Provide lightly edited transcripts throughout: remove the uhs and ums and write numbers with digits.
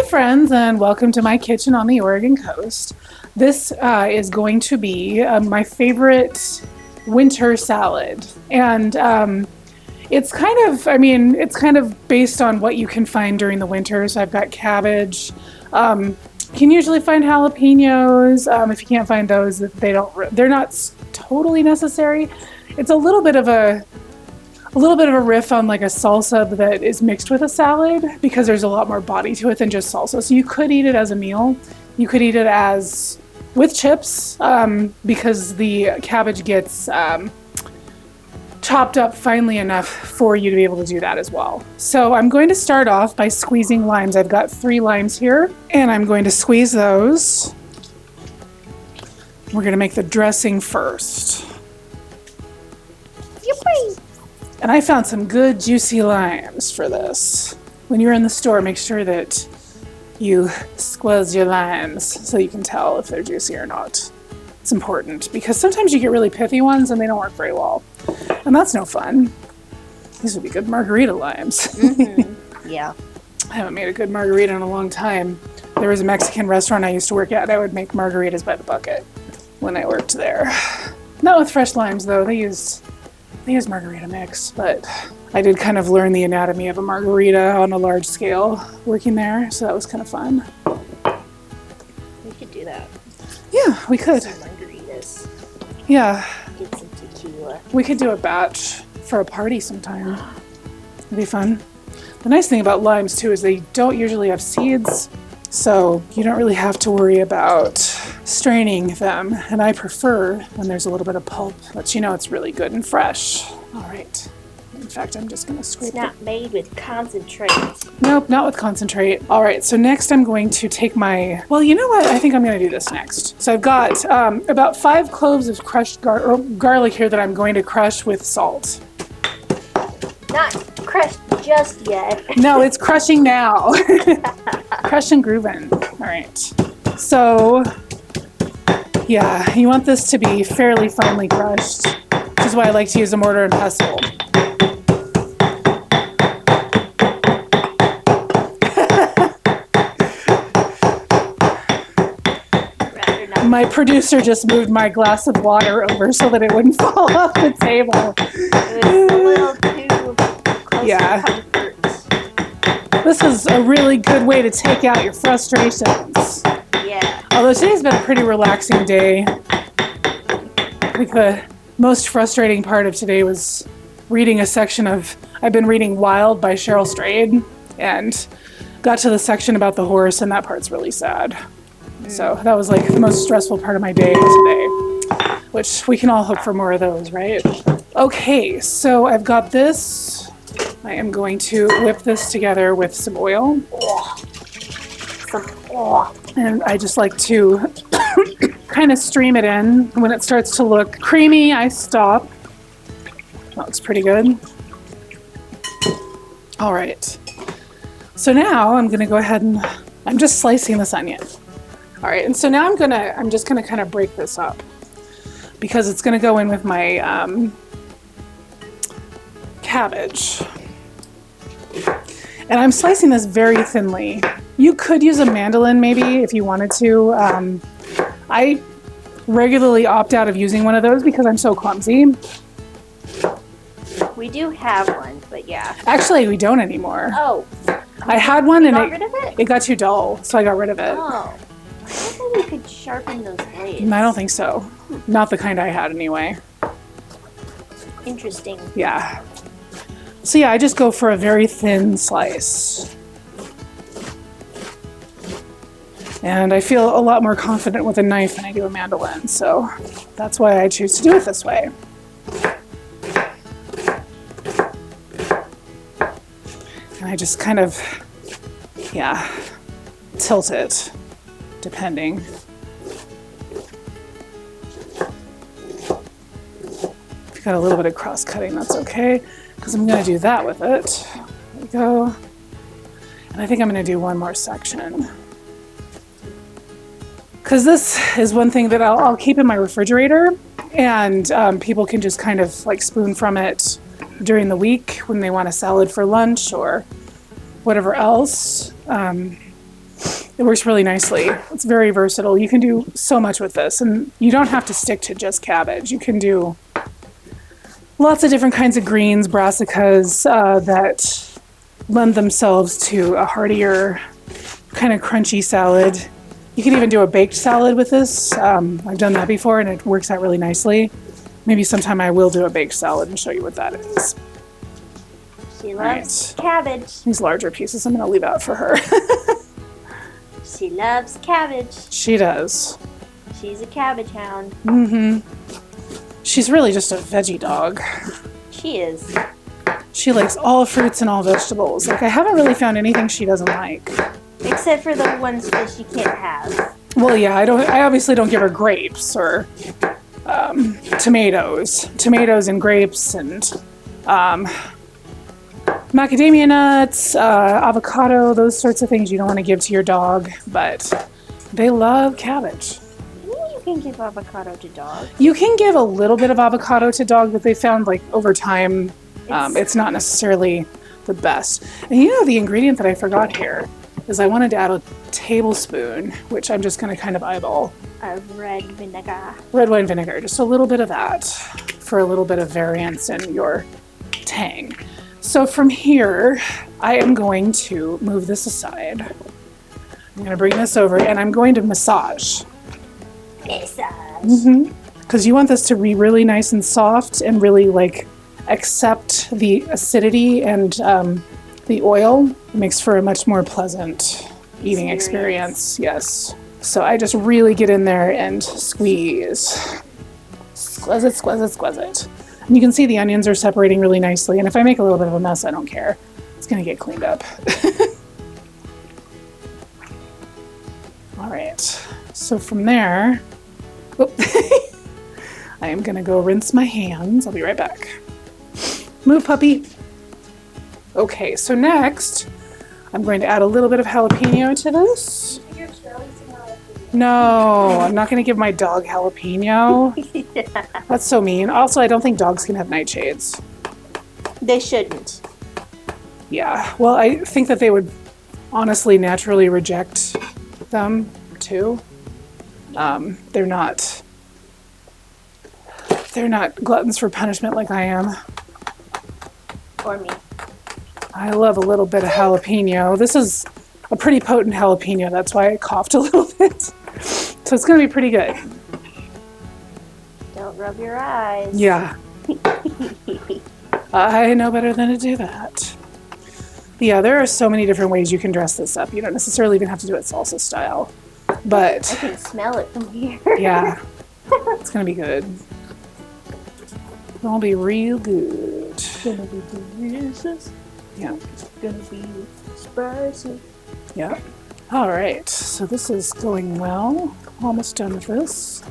friends, and welcome to my kitchen on the Oregon coast. This is going to be my favorite winter salad, and it's kind of based on what you can find during the winter. So I've got cabbage. You can usually find jalapenos. If you can't find those, they're not totally necessary. It's a little bit of a riff on like a salsa that is mixed with a salad, because there's a lot more body to it than just salsa. So you could eat it as a meal. You could eat it with chips, because the cabbage gets chopped up finely enough for you to be able to do that as well. So I'm going to start off by squeezing limes. I've got 3 limes here, and I'm going to squeeze those. We're going to make the dressing first. Yippee! And I found some good juicy limes for this. When you're in the store, make sure that you squeeze your limes so you can tell if they're juicy or not. It's important, because sometimes you get really pithy ones and they don't work very well. And that's no fun. These would be good margarita limes. Mm-hmm. Yeah. I haven't made a good margarita in a long time. There was a Mexican restaurant I used to work at, and I would make margaritas by the bucket when I worked there. Not with fresh limes, though. They used margarita mix, but I did kind of learn the anatomy of a margarita on a large scale working there, so that was kind of fun. We could do that. Yeah, we could. Some margaritas. Yeah. Get some tequila. We could do a batch for a party sometime. It'd be fun. The nice thing about limes, too, is they don't usually have seeds, so you don't really have to worry about straining them. And I prefer when there's a little bit of pulp, but you know it's really good and fresh. All right. In fact, I'm just going to scrape It's not made with concentrate. Nope, not with concentrate. All right, so next I'm going to take well, you know what? I think I'm going to do this next. So I've got about 5 cloves of crushed garlic here that I'm going to crush with salt. Not crushed just yet. No, it's crushing now. Crush and grooving. All right. So, yeah, you want this to be fairly finely crushed, which is why I like to use a mortar and pestle. My producer just moved my glass of water over so that it wouldn't fall off the table. It was a little too close to comfort. This is a really good way to take out your frustrations. Yeah. Although today's been a pretty relaxing day. I think the most frustrating part of today was reading a section of, I've been reading Wild by Cheryl Strayed, and got to the section about the horse, and that part's really sad. So that was like the most stressful part of my day today, which we can all hope for more of those, right? Okay, so I've got this. I am going to whip this together with some oil. And I just like to kind of stream it in. When it starts to look creamy, I stop. That looks pretty good. All right. So now I'm going to go ahead and I'm just slicing this onion. All right, and so now I'm just gonna kind of break this up, because it's gonna go in with my cabbage. And I'm slicing this very thinly. You could use a mandolin maybe if you wanted to. I regularly opt out of using one of those because I'm so clumsy. We do have one, but yeah. Actually, we don't anymore. Oh. I had one and got rid of it? It got too dull, so I got rid of it. Oh. I thought we could sharpen those blades. I don't think so. Not the kind I had anyway. Interesting. Yeah. So yeah, I just go for a very thin slice. And I feel a lot more confident with a knife than I do a mandolin, so that's why I choose to do it this way. And I just kind of, yeah, tilt it. Depending. If you've got a little bit of cross cutting, that's okay, because I'm going to do that with it. There we go. And I think I'm going to do one more section, because this is one thing that I'll keep in my refrigerator, and people can just kind of like spoon from it during the week when they want a salad for lunch or whatever else. It works really nicely. It's very versatile. You can do so much with this, and you don't have to stick to just cabbage. You can do lots of different kinds of greens, brassicas, that lend themselves to a heartier, kind of crunchy salad. You can even do a baked salad with this. I've done that before, and it works out really nicely. Maybe sometime I will do a baked salad and show you what that is. She loves cabbage. These larger pieces I'm going to leave out for her. She loves cabbage. She does. She's a cabbage hound. Mm-hmm. She's really just a veggie dog. She is. She likes all fruits and all vegetables. Like, I haven't really found anything she doesn't like. Except for the ones that she can't have. Well, yeah, I obviously don't give her grapes or tomatoes. Tomatoes and grapes and macadamia nuts, avocado, those sorts of things you don't want to give to your dog, but they love cabbage. You can give avocado to dog. You can give a little bit of avocado to dog, but they found, like, over time, it's not necessarily the best. And you know, the ingredient that I forgot here is I wanted to add a tablespoon, which I'm just going to kind of eyeball. Of red vinegar. Red wine vinegar, just a little bit of that for a little bit of variance in your tang. So from here, I am going to move this aside. I'm going to bring this over, and I'm going to massage. Massage. Mm-hmm. Because you want this to be really nice and soft and really, like, accept the acidity and the oil. It makes for a much more pleasant eating experience. Yes. So I just really get in there and squeeze. Squeeze it, squeeze it, squeeze it. And you can see the onions are separating really nicely. And if I make a little bit of a mess, I don't care. It's going to get cleaned up. All right. So from there, I am going to go rinse my hands. I'll be right back. Move, puppy. Okay, so next, I'm going to add a little bit of jalapeno to this. No, I'm not going to give my dog jalapeno. Yeah. That's so mean. Also, I don't think dogs can have nightshades. They shouldn't. Yeah, well, I think that they would honestly naturally reject them too. They're not gluttons for punishment like I am. Or me. I love a little bit of jalapeno. This is a pretty potent jalapeno. That's why I coughed a little bit. So it's going to be pretty good. Don't rub your eyes. Yeah. I know better than to do that. Yeah, there are so many different ways you can dress this up. You don't necessarily even have to do it salsa style. But I can smell it from here. yeah, it's going to be good. It'll be real good. It's gonna be delicious. Yeah. It's gonna be spicy. Yeah. All right. So this is going well. Almost done with this.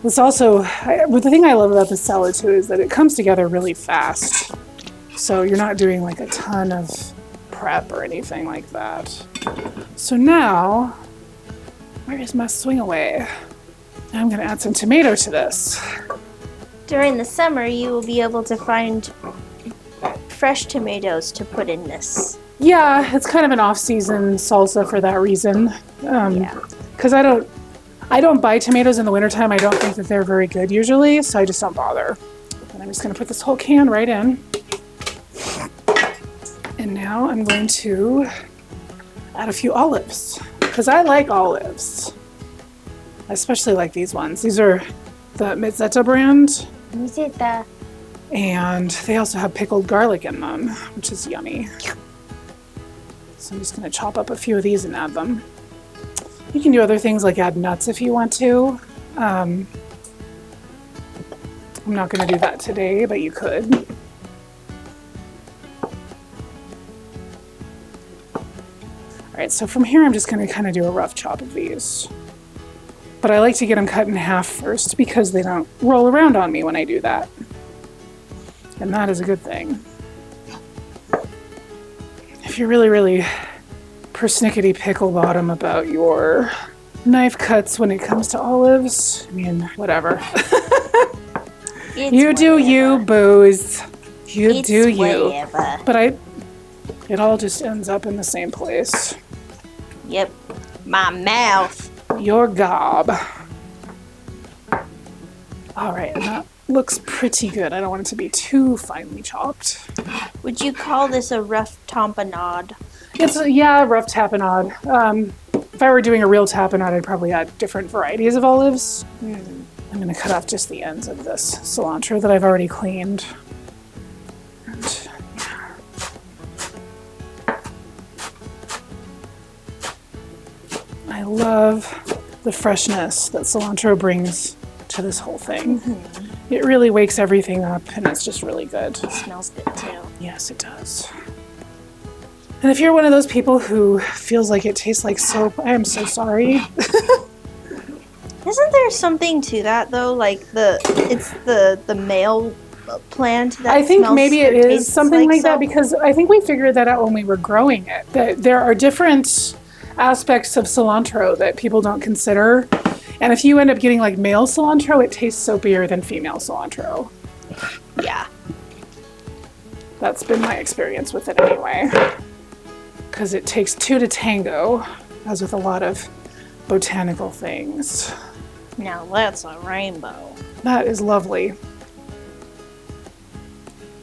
This also, the thing I love about this salad too is that it comes together really fast. So you're not doing like a ton of prep or anything like that. So now, where is my swing away? I'm going to add some tomato to this. During the summer, you will be able to find fresh tomatoes to put in this. Yeah, it's kind of an off-season salsa for that reason. Yeah. Because I don't buy tomatoes in the wintertime. I don't think that they're very good usually, so I just don't bother. And I'm just going to put this whole can right in. And now I'm going to add a few olives, because I like olives. I especially like these ones. These are the Mezzetta brand. Mezzetta. And they also have pickled garlic in them, which is yummy. So I'm just going to chop up a few of these and add them. You can do other things like add nuts if you want to. I'm not going to do that today, but you could. All right, so from here I'm just going to kind of do a rough chop of these. But I like to get them cut in half first because they don't roll around on me when I do that. And that is a good thing. If you're really, really persnickety pickle bottom about your knife cuts when it comes to olives, I mean, whatever. You do you, booze. You do you. But it all just ends up in the same place. Yep. My mouth. Your gob. All right, and that looks pretty good. I don't want it to be too finely chopped. Would you call this a rough tamponade? It's a rough tapenade. If I were doing a real tapenade, I'd probably add different varieties of olives. I'm going to cut off just the ends of this cilantro that I've already cleaned. And, I love the freshness that cilantro brings to this whole thing. It really wakes everything up, and it's just really good. It smells good too. Yes, it does. And if you're one of those people who feels like it tastes like soap, I am so sorry. Isn't there something to that though? Like it's the male plant that I think smells maybe it or is tastes something like that soap? because I think we figured that out when we were growing it. That there are different aspects of cilantro that people don't consider. And if you end up getting like male cilantro, it tastes soapier than female cilantro. Yeah. That's been my experience with it anyway. Because it takes two to tango, as with a lot of botanical things. Now that's a rainbow. That is lovely.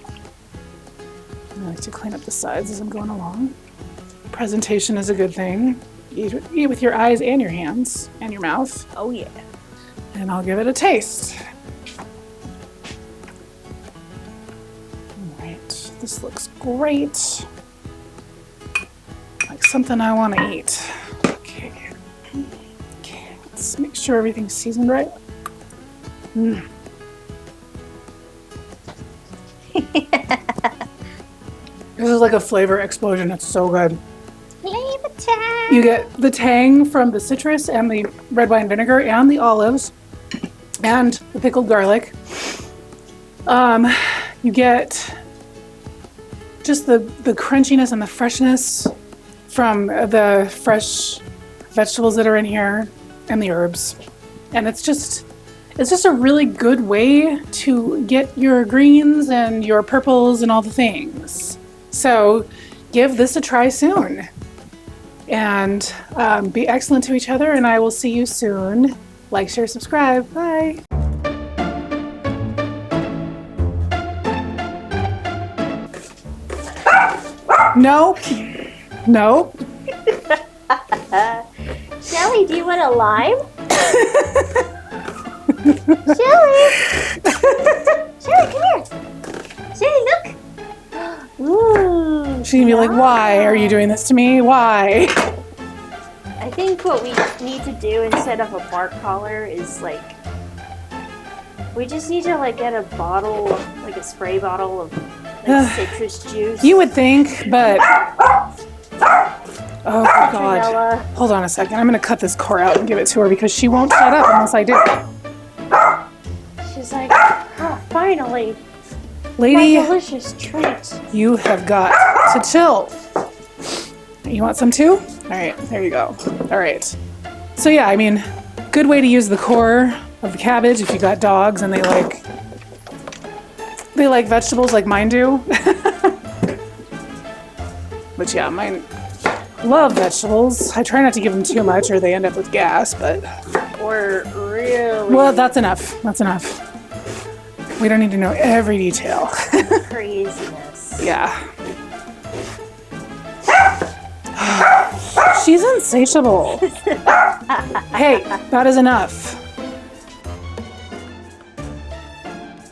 I like to clean up the sides as I'm going along. Presentation is a good thing. Eat with your eyes and your hands and your mouth. Oh yeah. And I'll give it a taste. All right, this looks great. Like something I want to eat. Okay, let's make sure everything's seasoned right. This is like a flavor explosion. It's so good. Flavor time. You get the tang from the citrus and the red wine vinegar and the olives and the pickled garlic. You get just the crunchiness and the freshness from the fresh vegetables that are in here and the herbs. And it's just a really good way to get your greens and your purples and all the things. So give this a try soon. And be excellent to each other, and I will see you soon. Like, share, subscribe. Bye. No. No. Shelly, do you want a lime? Shelly! Shelly, come here! Shelly, look! Ooh, She's gonna be like, why are you doing this to me? Why? I think what we need to do instead of a bark collar is like, we just need to like get a bottle, like a spray bottle of like citrus juice. You would think, but oh God. Vanilla. Hold on a second. I'm gonna cut this core out and give it to her because she won't shut up unless I do. She's like, oh, finally. Lady, My delicious treat. you have got to chill. You want some too? All right, there you go. All right. So yeah, I mean, good way to use the core of the cabbage if you got dogs and they like vegetables like mine do. But yeah, mine love vegetables. I try not to give them too much or they end up with gas, but Or really well, that's enough. That's enough. We don't need to know every detail. craziness. Yeah. She's insatiable. Hey, that is enough.